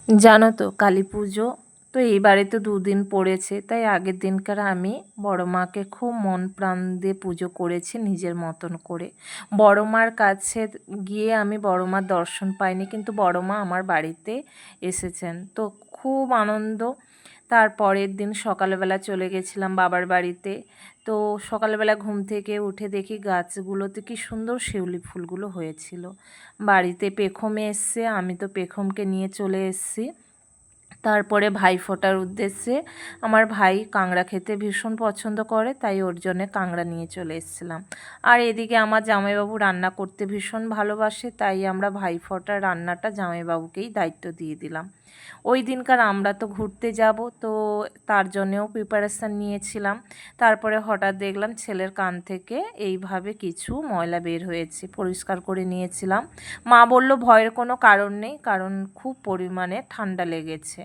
জানো তো কালী পুজো তো এইবারে তো দুদিন পড়েছে, তাই আগের দিনকার আমি বড় মাকে খুব মন প্রাণ দিয়ে পুজো করেছি নিজের মতন করে। বড় মার কাছে গিয়ে আমি বড় মার দর্শন পাইনি, কিন্তু বড় মা আমার বাড়িতে এসেছেন, তো খুব আনন্দ। তারপরের দিন সকালবেলা চলে গেছিলাম বাবার বাড়িতে। তো সকালবেলা ঘুম থেকে উঠে দেখি গাছগুলোতে কি সুন্দর শিউলি ফুলগুলো হয়েছিল। বাড়িতে পেখমে এসছে, আমি তো পেখমকে নিয়ে চলে এসেছি। তারপরে ভাইফোঁটার উদ্দেশ্যে, আমার ভাই কাঁকড়া খেতে ভীষণ পছন্দ করে, তাই ওর জন্যে কাঁকড়া নিয়ে চলে এসেছিলাম। আর এদিকে আমার জামাইবাবু রান্না করতে ভীষণ ভালোবাসে, তাই আমরা ভাইফোঁটার রান্নাটা জামাইবাবুকেই দায়িত্ব দিয়ে দিলাম। ওই দিনকার আমরা তো ঘুরতে যাব, তো তার জন্যেও প্রিপারেশান নিয়েছিলাম। তারপরে হঠাৎ দেখলাম ছেলের কান থেকে এইভাবে কিছু ময়লা বের হয়েছে, পরিষ্কার করে নিয়েছিলাম। মা বলল ভয়ের কোনো কারণ নেই, কারণ খুব পরিমাণে ঠান্ডা লেগেছে।